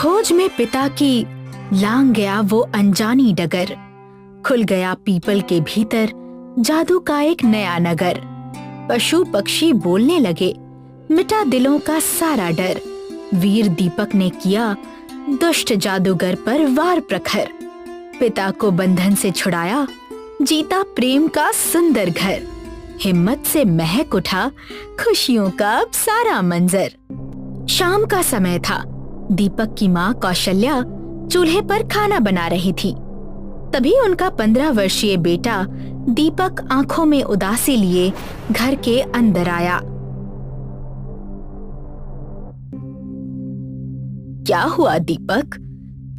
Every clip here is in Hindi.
खोज में पिता की लांग गया वो अनजानी डगर, खुल गया पीपल के भीतर जादू का एक नया नगर। पशु पक्षी बोलने लगे, मिटा दिलों का सारा डर। वीर दीपक ने किया दुष्ट जादूगर पर वार प्रखर। पिता को बंधन से छुड़ाया, जीता प्रेम का सुंदर घर। हिम्मत से महक उठा खुशियों का अब सारा मंजर। शाम का समय था, दीपक की माँ कौशल्या चूल्हे पर खाना बना रही थी। तभी उनका 15 वर्षीय बेटा दीपक आंखों में उदासी लिए घर के अंदर आया। क्या हुआ दीपक?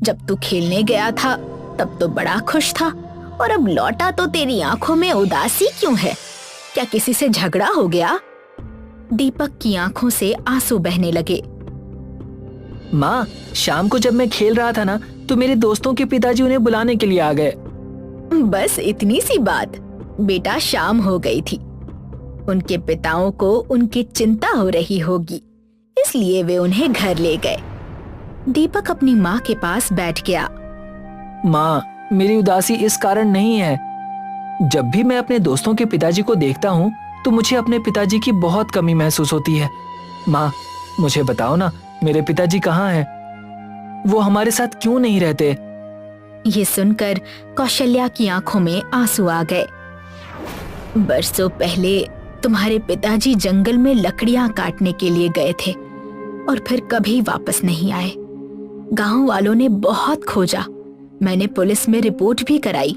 जब तू खेलने गया था तब तो बड़ा खुश था, और अब लौटा तो तेरी आंखों में उदासी क्यों है? क्या किसी से झगड़ा हो गया? दीपक की आंखों से आंसू बहने लगे। माँ, शाम को जब मैं खेल रहा था ना, तो मेरे दोस्तों के पिताजी उन्हें बुलाने के लिए आ गए। बस इतनी सी बात? बेटा, शाम हो गई थी। उनके पिताओं को उनकी चिंता हो रही होगी, इसलिए वे उन्हें घर ले गए। दीपक अपनी माँ के पास बैठ गया। माँ, मेरी उदासी इस कारण नहीं है। जब भी मैं अपने दोस्तों के पिताजी को देखता हूँ तो मुझे अपने पिताजी की बहुत कमी महसूस होती है। माँ, मुझे बताओ ना, मेरे पिताजी कहाँ हैं? वो हमारे साथ क्यों नहीं रहते? ये सुनकर कौशल्या की आंखों में आंसू आ गए। बरसों पहले तुम्हारे पिताजी जंगल में लकड़ियां काटने के लिए गए थे और फिर कभी वापस नहीं आए। गांव वालों ने बहुत खोजा, मैंने पुलिस में रिपोर्ट भी कराई।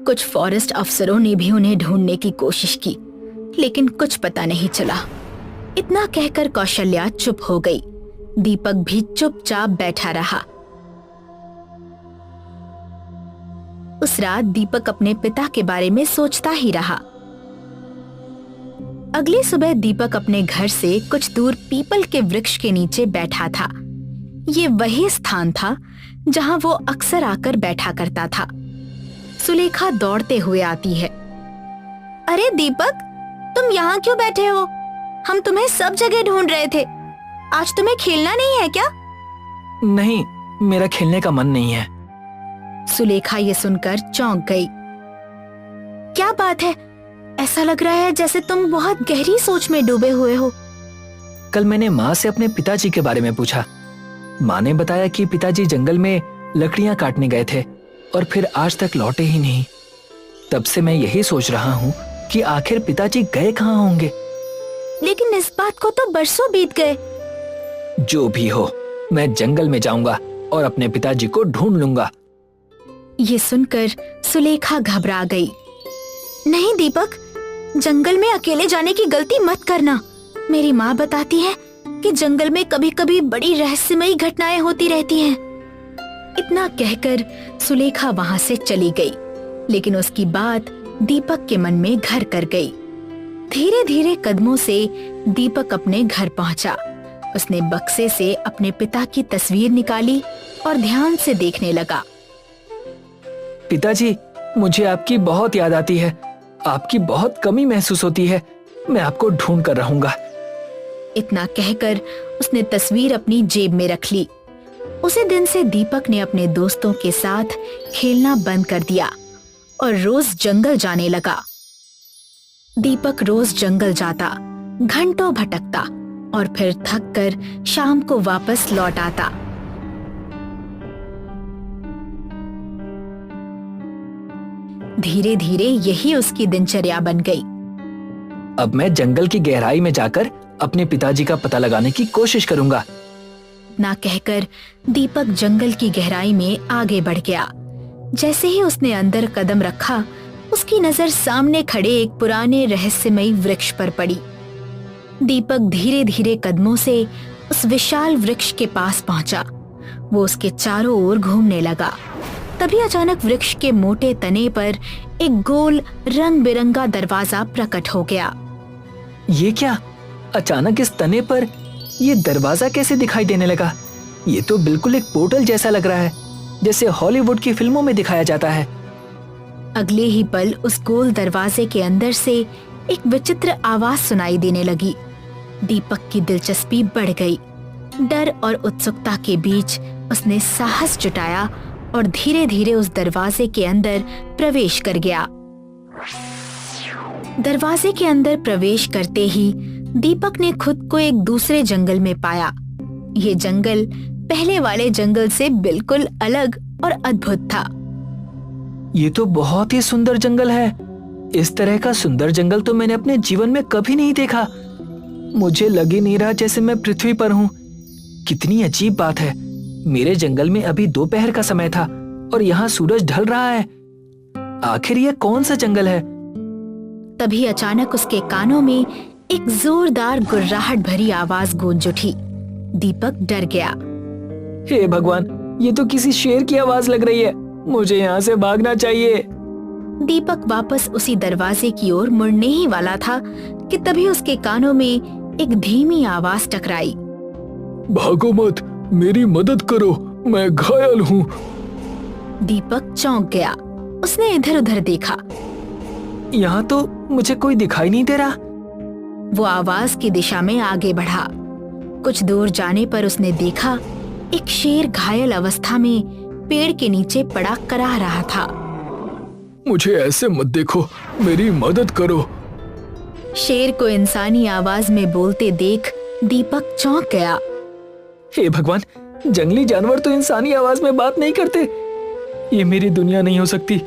कुछ फॉरेस्ट अफसरों ने भी उन्हें ढूंढने की कोशिश की, लेकिन कुछ पता नहीं चला। इतना कहकर कौशल्या चुप हो गई। दीपक भी चुपचाप बैठा रहा। उस रात दीपक अपने पिता के बारे में सोचता ही रहा। अगली सुबह दीपक अपने घर से कुछ दूर पीपल के वृक्ष के नीचे बैठा था। ये वही स्थान था जहां वो अक्सर आकर बैठा करता था। सुलेखा दौड़ते हुए आती है। अरे दीपक, तुम यहाँ क्यों बैठे हो? हम तुम्हें सब जगह ढूंढ रहे थे। आज तुम्हें खेलना नहीं है क्या? नहीं, मेरा खेलने का मन नहीं है। सुलेखा ये सुनकर चौंक गई। क्या बात है? ऐसा लग रहा है जैसे तुम बहुत गहरी सोच में डूबे हुए हो। कल मैंने माँ से अपने पिताजी के बारे में पूछा। माँ ने बताया कि पिताजी जंगल में लकड़ियां काटने गए थे और फिर आज तक लौटे ही नहीं। तब से मैं यही सोच रहा हूँ कि आखिर पिताजी गए कहाँ होंगे। लेकिन इस बात को तो बरसों बीत गए। जो भी हो, मैं जंगल में जाऊंगा और अपने पिताजी को ढूंढ लूंगा। ये सुनकर सुलेखा घबरा गई। नहीं दीपक, जंगल में अकेले जाने की गलती मत करना। मेरी माँ बताती है कि जंगल में कभी कभी बड़ी रहस्यमयी घटनाएं होती रहती हैं। इतना कहकर सुलेखा वहां से चली गई, लेकिन उसकी बात दीपक के मन में घर कर गई। धीरे धीरे कदमों से दीपक अपने घर पहुंचा। उसने बक्से से अपने पिता की तस्वीर निकाली और ध्यान से देखने लगा। पिताजी, मुझे आपकी बहुत याद आती है। आपकी बहुत कमी महसूस होती है। मैं आपको ढूंढ कर रहूंगा। इतना कहकर उसने तस्वीर अपनी जेब में रख ली। उसी दिन से दीपक ने अपने दोस्तों के साथ खेलना बंद कर दिया और रोज जंगल जाने लगा। दीपक रोज जंगल जाता, घंटों भटकता और फिर थक कर शाम को वापस लौट आता। धीरे धीरे यही उसकी दिनचर्या बन गई। अब मैं जंगल की गहराई में जाकर अपने पिताजी का पता लगाने की कोशिश करूंगा। ना कहकर दीपक जंगल की गहराई में आगे बढ़ गया। जैसे ही उसने अंदर कदम रखा, उसकी नजर सामने खड़े एक पुराने रहस्यमयी वृक्ष पर पड़ी। दीपक धीरे धीरे कदमों से उस विशाल वृक्ष के पास पहुंचा। वो उसके चारों ओर घूमने लगा। तभी अचानक वृक्ष के मोटे तने पर एक गोल रंग बिरंगा दरवाजा प्रकट हो गया। ये क्या? अचानक इस तने पर ये दरवाजा कैसे दिखाई देने लगा? ये तो बिल्कुल एक पोर्टल जैसा लग रहा है, जैसे हॉलीवुड की फिल्मों में दिखाया जाता है। अगले ही पल उस गोल दरवाजे के अंदर से एक विचित्र आवाज सुनाई देने लगी। दीपक की दिलचस्पी बढ़ गई। डर और उत्सुकता के बीच उसने साहस जुटाया और धीरे धीरे उस दरवाजे के अंदर प्रवेश कर गया। दरवाजे के अंदर प्रवेश करते ही दीपक ने खुद को एक दूसरे जंगल में पाया। ये जंगल पहले वाले जंगल से बिल्कुल अलग और अद्भुत था। ये तो बहुत ही सुंदर जंगल है। इस तरह का सुंदर जंगल तो मैंने अपने जीवन में कभी नहीं देखा। मुझे लग ही नहीं रहा जैसे मैं पृथ्वी पर हूँ। कितनी अजीब बात है, मेरे जंगल में अभी दोपहर का समय था और यहाँ सूरज ढल रहा है। आखिर ये कौन सा जंगल है? तभी अचानक उसके कानों में एक जोरदार गुर्राहट भरी आवाज गूंज उठी। दीपक डर गया। हे भगवान, ये तो किसी शेर की आवाज लग रही है। मुझे यहाँ से भागना चाहिए। दीपक वापस उसी दरवाजे की ओर मुड़ने ही वाला था कि तभी उसके कानों में एक धीमी आवाज टकराई। भागो मत, मेरी मदद करो, मैं घायल हूँ। दीपक चौंक गया। उसने इधर उधर देखा। यहाँ तो मुझे कोई दिखाई नहीं दे रहा। वो आवाज की दिशा में आगे बढ़ा। कुछ दूर जाने पर उसने देखा एक शेर घायल अवस्था में पेड़ के नीचे पड़ा कराह रहा था। मुझे ऐसे मत देखो, मेरी मदद करो। शेर को इंसानी आवाज में बोलते देख दीपक चौंक गया। हे भगवान, जंगली जानवर तो इंसानी आवाज में बात नहीं करते। ये मेरी दुनिया नहीं हो सकती।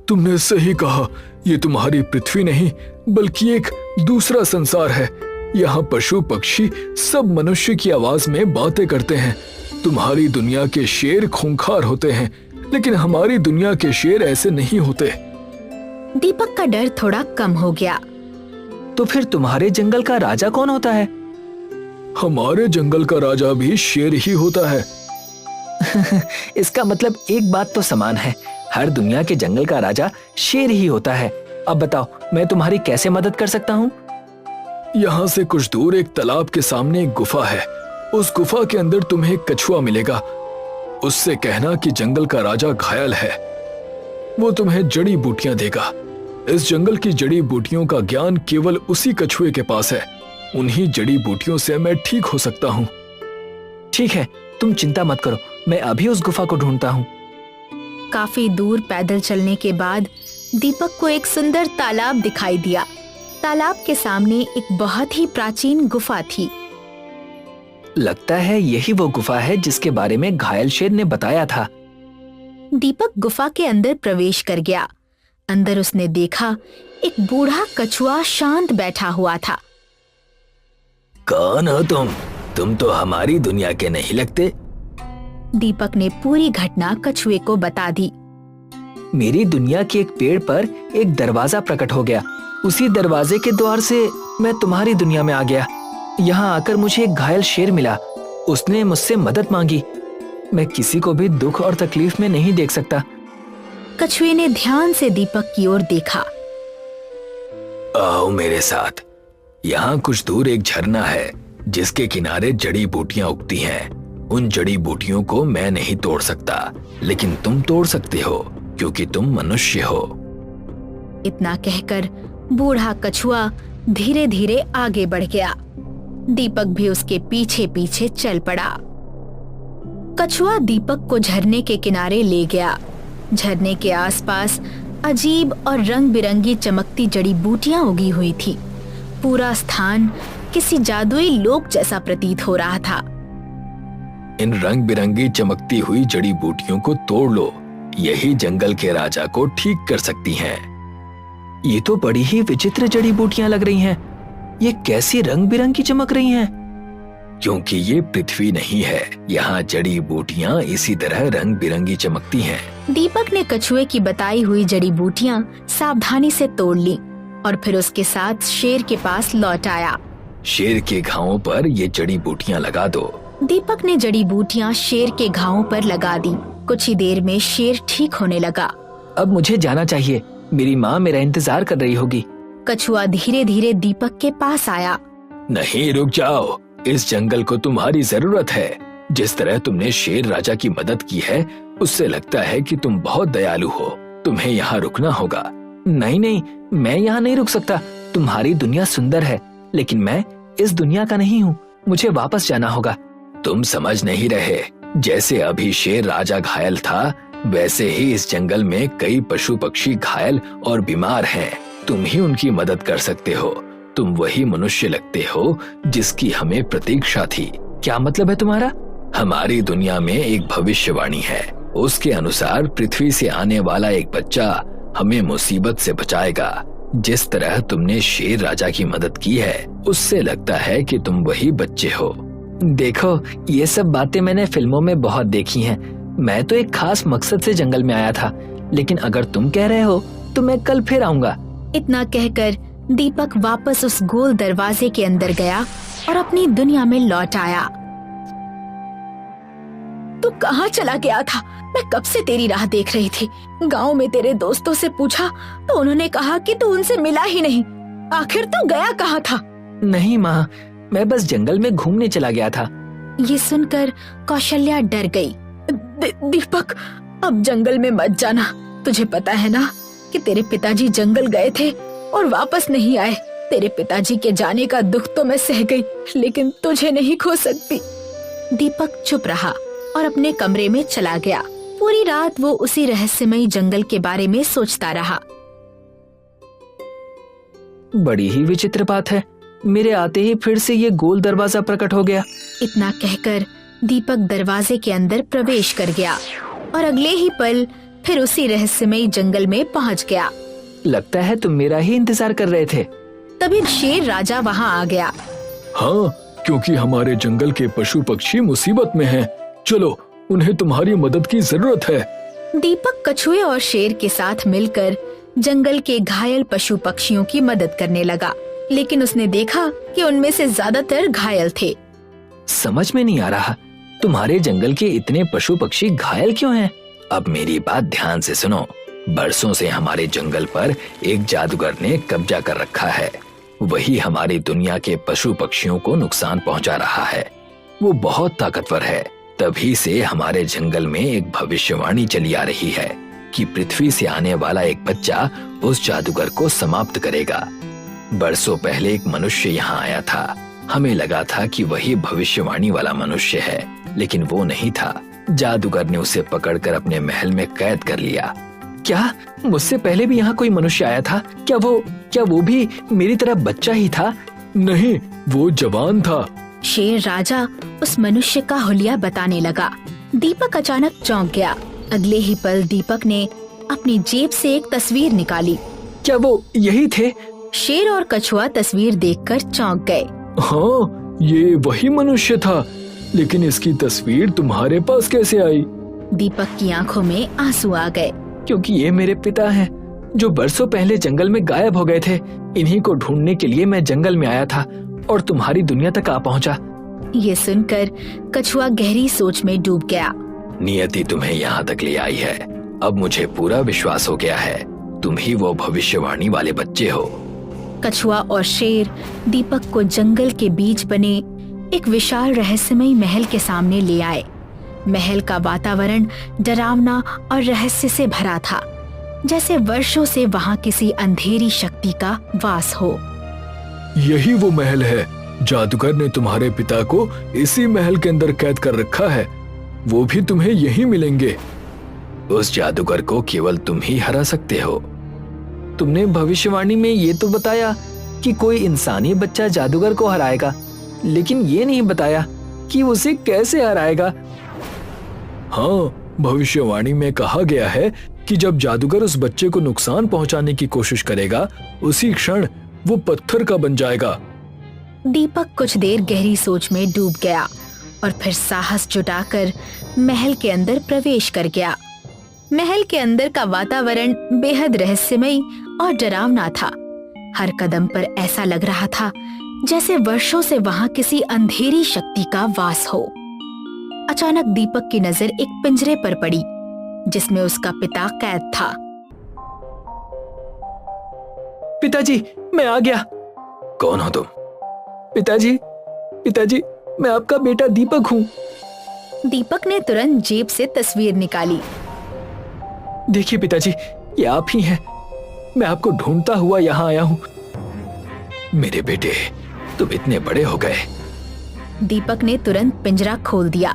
तुमने सही कहा, ये तुम्हारी पृथ्वी नहीं बल्कि एक दूसरा संसार है। यहाँ पशु पक्षी सब मनुष्य की आवाज में बातें करते हैं। तुम्हारी दुनिया के शेर खूंखार होते हैं, लेकिन हमारी दुनिया के शेर ऐसे नहीं होते। दीपक का डर थोड़ा कम हो गया। तो फिर तुम्हारे जंगल का राजा कौन होता है? हमारे जंगल का राजा भी शेर ही होता है। इसका मतलब एक बात तो समान है, हर दुनिया के जंगल का राजा शेर ही होता है। अब बताओ, मैं तुम्हारी कैसे मदद कर सकता हूँ? यहाँ से कुछ दूर एक तालाब के सामने एक गुफा है। उस गुफा के अंदर तुम्हें एक कछुआ मिलेगा। उससे कहना कि जंगल का राजा घायल है। वो तुम्हें जड़ी बूटियां देगा। इस जंगल की जड़ी बूटियों का ज्ञान केवल उसी कछुए के पास है। उन्हीं जड़ी बूटियों से मैं ठीक हो सकता हूँ। ठीक है, तुम चिंता मत करो, मैं अभी उस गुफा को ढूंढता हूँ। काफी दूर पैदल चलने के बाद दीपक को एक सुंदर तालाब दिखाई दिया। तालाब के सामने एक बहुत ही प्राचीन गुफा थी। लगता है यही वो गुफा है जिसके बारे में घायल शेर ने बताया था। दीपक गुफा के अंदर प्रवेश कर गया। अंदर उसने देखा एक बूढ़ा कछुआ शांत बैठा हुआ था। कौन हो तुम? तुम तो हमारी दुनिया के नहीं लगते। दीपक ने पूरी घटना कछुए को बता दी। मेरी दुनिया के एक पेड़ पर एक दरवाजा प्रकट हो गया। उसी दरवाजे के द्वार से मैं तुम्हारी दुनिया में आ गया। यहाँ आकर मुझे एक घायल शेर मिला। उसने मुझसे मदद मांगी। मैं किसी को भी दुख और तकलीफ में नहीं देख सकता। कछुए ने ध्यान से दीपक की ओर देखा। आओ मेरे साथ। यहाँ कुछ दूर एक झरना है जिसके किनारे जड़ी बूटियां उगती हैं। उन जड़ी बूटियों को मैं नहीं तोड़ सकता, लेकिन तुम तोड़ सकते हो क्योंकि तुम मनुष्य हो। इतना कहकर बूढ़ा कछुआ धीरे धीरे आगे बढ़ गया। दीपक भी उसके पीछे पीछे चल पड़ा। कछुआ दीपक को झरने के किनारे ले गया। झरने के आसपास अजीब और रंग बिरंगी चमकती जड़ी बूटियां उगी हुई थी। पूरा स्थान किसी जादुई लोक जैसा प्रतीत हो रहा था। इन रंग बिरंगी चमकती हुई जड़ी बूटियों को तोड़ लो, यही जंगल के राजा को ठीक कर सकती हैं। ये तो बड़ी ही विचित्र जड़ी बूटियां लग रही हैं। ये कैसी रंग बिरंगी चमक रही हैं? क्योंकि ये पृथ्वी नहीं है, यहाँ जड़ी बूटियां इसी तरह रंग बिरंगी चमकती हैं। दीपक ने कछुए की बताई हुई जड़ी बूटियां सावधानी से तोड़ ली और फिर उसके साथ शेर के पास लौट आया। शेर के घावों पर ये जड़ी बूटियां लगा दो। दीपक ने जड़ी बूटियां शेर के घावों पर लगा दी। कुछ ही देर में शेर ठीक होने लगा। अब मुझे जाना चाहिए, मेरी माँ मेरा इंतजार कर रही होगी। कछुआ धीरे धीरे दीपक के पास आया। नहीं, रुक जाओ, इस जंगल को तुम्हारी जरूरत है। जिस तरह तुमने शेर राजा की मदद की है, उससे लगता है कि तुम बहुत दयालु हो। तुम्हें यहाँ रुकना होगा। नहीं नहीं, मैं यहाँ नहीं रुक सकता। तुम्हारी दुनिया सुंदर है, लेकिन मैं इस दुनिया का नहीं हूँ। मुझे वापस जाना होगा। तुम समझ नहीं रहे, जैसे अभी शेर राजा घायल था, वैसे ही इस जंगल में कई पशु पक्षी घायल और बीमार हैं। तुम ही उनकी मदद कर सकते हो। तुम वही मनुष्य लगते हो जिसकी हमें प्रतीक्षा थी। क्या मतलब है तुम्हारा? हमारी दुनिया में एक भविष्यवाणी है। उसके अनुसार पृथ्वी से आने वाला एक बच्चा हमें मुसीबत से बचाएगा। जिस तरह तुमने शेर राजा की मदद की है, उससे लगता है कि तुम वही बच्चे हो। देखो, ये सब बातें मैंने फिल्मों में बहुत देखी हैं। मैं तो एक खास मकसद से जंगल में आया था, लेकिन अगर तुम कह रहे हो तो मैं कल फिर आऊंगा। इतना कहकर दीपक वापस उस गोल दरवाजे के अंदर गया और अपनी दुनिया में लौट आया। तू कहाँ चला गया था? मैं कब से तेरी राह देख रही थी। गांव में तेरे दोस्तों से पूछा तो उन्होंने कहा कि तू उनसे मिला ही नहीं। आखिर तू गया कहाँ था? नहीं माँ, मैं बस जंगल में घूमने चला गया था। ये सुनकर कौशल्या डर गई। दीपक, अब जंगल में मत जाना। तुझे पता है ना कि तेरे पिताजी जंगल गए थे और वापस नहीं आए। तेरे पिताजी के जाने का दुख तो मैं सह गई, लेकिन तुझे नहीं खो सकती। दीपक चुप रहा और अपने कमरे में चला गया। पूरी रात वो उसी रहस्यमयी जंगल के बारे में सोचता रहा। बड़ी ही विचित्र बात है, मेरे आते ही फिर से ये गोल दरवाजा प्रकट हो गया। इतना कहकर दीपक दरवाजे के अंदर प्रवेश कर गया और अगले ही पल फिर उसी रहस्यमयी जंगल में पहुंच गया। लगता है तुम मेरा ही इंतजार कर रहे थे। तभी शेर राजा वहां आ गया। हाँ, क्योंकि हमारे जंगल के पशु पक्षी मुसीबत में हैं। चलो, उन्हें तुम्हारी मदद की जरूरत है। दीपक कछुए और शेर के साथ मिलकर जंगल के घायल पशु पक्षियों की मदद करने लगा, लेकिन उसने देखा कि उनमें से ज्यादातर घायल थे। समझ में नहीं आ रहा, तुम्हारे जंगल के इतने पशु पक्षी घायल क्यों हैं? अब मेरी बात ध्यान से सुनो। बरसों से हमारे जंगल पर एक जादूगर ने कब्जा कर रखा है। वही हमारी दुनिया के पशु पक्षियों को नुकसान पहुंचा रहा है। वो बहुत ताकतवर है। तभी से हमारे जंगल में एक भविष्यवाणी चली आ रही है कि पृथ्वी से आने वाला एक बच्चा उस जादूगर को समाप्त करेगा। बरसों पहले एक मनुष्य यहाँ आया था। हमें लगा था कि वही भविष्यवाणी वाला मनुष्य है, लेकिन वो नहीं था। जादूगर ने उसे पकड़कर अपने महल में कैद कर लिया। क्या मुझसे पहले भी यहाँ कोई मनुष्य आया था? क्या वो भी मेरी तरह बच्चा ही था? नहीं, वो जवान था। शेर राजा उस मनुष्य का हुलिया बताने लगा। दीपक अचानक चौंक गया। अगले ही पल दीपक ने अपनी जेब से एक तस्वीर निकाली। क्या वो यही थे? शेर और कछुआ तस्वीर देखकर चौंक गए। हाँ, ये वही मनुष्य था, लेकिन इसकी तस्वीर तुम्हारे पास कैसे आई? दीपक की आंखों में आंसू आ गए। क्योंकि ये मेरे पिता हैं, जो बरसों पहले जंगल में गायब हो गए थे। इन्हीं को ढूंढने के लिए मैं जंगल में आया था और तुम्हारी दुनिया तक आ पहुंचा। ये सुनकर कछुआ गहरी सोच में डूब गया। नियति तुम्हें यहाँ तक ले आई है। अब मुझे पूरा विश्वास हो गया है, तुम ही वो भविष्यवाणी वाले बच्चे हो। कछुआ और शेर दीपक को जंगल के बीच बने एक विशाल रहस्यमयी महल के सामने ले आए। महल का वातावरण डरावना और रहस्य से भरा था, जैसे वर्षों से वहां किसी अंधेरी शक्ति का वास हो। यही वो महल है। जादूगर ने तुम्हारे पिता को इसी महल के अंदर कैद कर रखा है। वो भी तुम्हें यही मिलेंगे। उस जादूगर को केवल तुम ही हरा सकते हो। तुमने भविष्यवाणी में ये तो बताया कि कोई इंसानी बच्चा जादूगर को हराएगा, लेकिन ये नहीं बताया कि उसे कैसे हराएगा। हाँ, भविष्यवाणी में कहा गया है कि जब जादूगर उस बच्चे को नुकसान पहुंचाने की कोशिश करेगा, उसी क्षण वो पत्थर का बन जाएगा। दीपक कुछ देर गहरी सोच में डूब गया और फिर साहस जुटाकर महल के अंदर प्रवेश कर गया। महल के अंदर का वातावरण बेहद रहस्यमयी और डरावना था। हर कदम पर ऐसा लग रहा था जैसे वर्षों से वहां किसी अंधेरी शक्ति का वास हो। अचानक दीपक की नजर एक पिंजरे पर पड़ी, जिसमें उसका पिता कैद था। पिताजी, मैं आ गया। कौन हो तुम? पिताजी, मैं आपका बेटा दीपक हूँ। दीपक ने तुरंत जेब से तस्वीर निकाली। देखिए पिताजी, ये आप ही हैं। मैं आपको ढूंढता हुआ यहाँ आया हूँ। मेरे बेटे, तुम इतने बड़े हो गए। दीपक ने तुरंत पिंजरा खोल दिया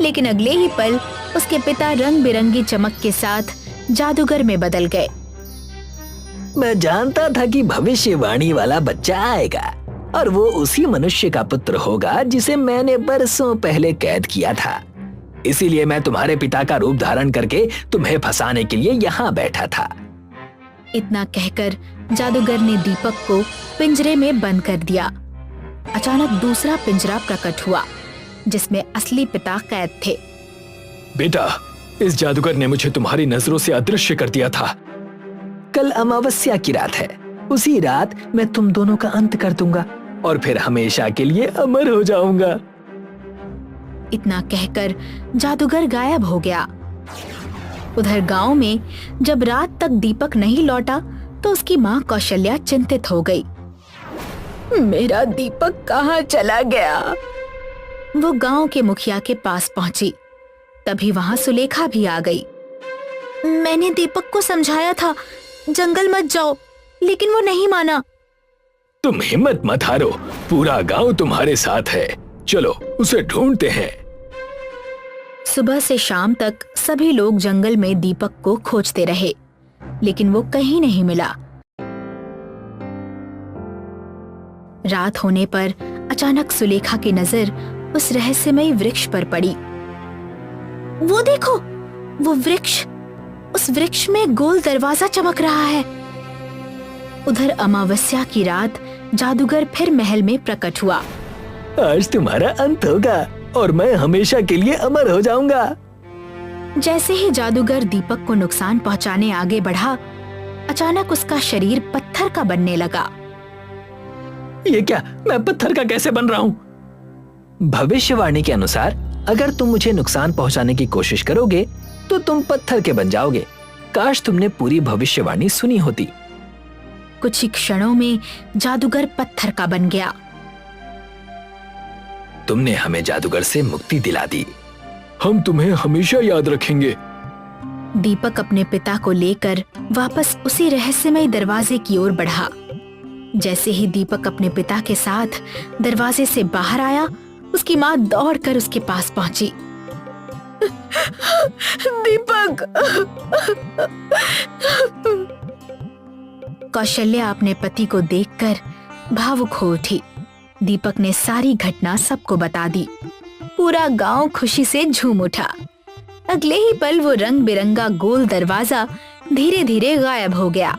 लेकिन अगले ही पल उसके पिता रंग बिरंगी चमक के साथ जादूगर में बदल गए। मैं जानता था कि भविष्यवाणी वाला बच्चा आएगा और वो उसी मनुष्य का पुत्र होगा जिसे मैंने बरसों पहले कैद किया था। इसीलिए मैं तुम्हारे पिता का रूप धारण करके तुम्हें फंसाने के लिए यहाँ बैठा था। इतना कहकर जादूगर ने दीपक को पिंजरे में बंद कर दिया। अचानक दूसरा पिंजरा प्रकट हुआ जिसमें असली पिता कैद थे। बेटा, इस जादूगर ने मुझे तुम्हारी नजरों से अदृश्य कर दिया था। कल अमावस्या की रात है। उसी रात मैं तुम दोनों का अंत कर दूंगा और फिर हमेशा के लिए अमर हो जाऊंगा। इतना कहकर जादूगर गायब हो गया। उधर गांव में जब रात तक दीपक नहीं लौटा तो उसकी माँ कौशल्या चिंतित हो गई। मेरा दीपक कहाँ चला गया? वो गांव के मुखिया के पास पहुंची। तभी वहां सुलेखा भी आ गई। मैंने दीपक को समझाया था जंगल मत जाओ, लेकिन वो नहीं माना। तुम हिम्मत मत हारो, पूरा गांव तुम्हारे साथ है। चलो उसे ढूंढते हैं। सुबह से शाम तक सभी लोग जंगल में दीपक को खोजते रहे, लेकिन वो कहीं नहीं मिला। रात होने पर अचानक सुलेखा की नजर उस रहस्यमयी वृक्ष पर पड़ी। वो देखो, वो वृक्ष, उस वृक्ष में गोल दरवाजा चमक रहा है। उधर अमावस्या की रात जादूगर फिर महल में प्रकट हुआ। आज तुम्हारा अंत होगा और मैं हमेशा के लिए अमर हो जाऊंगा। जैसे ही जादूगर दीपक को नुकसान पहुंचाने आगे बढ़ा, अचानक उसका शरीर पत्थर का बनने लगा। ये क्या, मैं पत्थर का कैसे बन रहा हूँ? भविष्यवाणी के अनुसार अगर तुम मुझे नुकसान पहुंचाने की कोशिश करोगे तो तुम पत्थर के बन जाओगे। काश तुमने पूरी भविष्यवाणी सुनी होती। कुछ ही क्षणों में जादूगर पत्थर का बन गया। तुमने हमें जादूगर से मुक्ति दिला दी। हम तुम्हें हमेशा याद रखेंगे। दीपक अपने पिता को लेकर वापस उसी रहस्यमय दरवाजे की ओर बढ़ा। जैसे ही दीपक अपने पिता के साथ दरवाजे से बाहर आया, उसकी माँ दौड़कर उसके पास पहुंची। दीपक! कौशल्या अपने पति को देखकर भावुक हो उठी। दीपक ने सारी घटना सबको बता दी। पूरा गांव खुशी से झूम उठा। अगले ही पल वो रंग बिरंगा गोल दरवाजा धीरे धीरे गायब हो गया।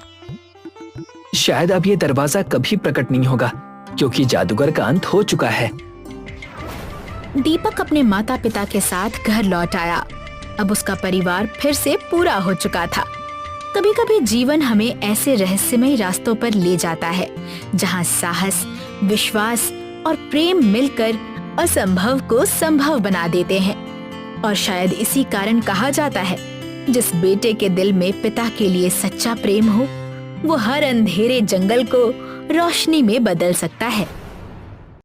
शायद अब ये दरवाजा कभी प्रकट नहीं होगा क्योंकि जादूगर का अंत हो चुका है। दीपक अपने माता पिता के साथ घर लौट आया। अब उसका परिवार फिर से पूरा हो चुका था। कभी कभी जीवन हमें ऐसे रहस्यमय रास्तों पर ले जाता है जहां साहस, विश्वास और प्रेम मिलकर असंभव को संभव बना देते हैं। और शायद इसी कारण कहा जाता है, जिस बेटे के दिल में पिता के लिए सच्चा प्रेम हो, वो हर अंधेरे जंगल को रोशनी में बदल सकता है।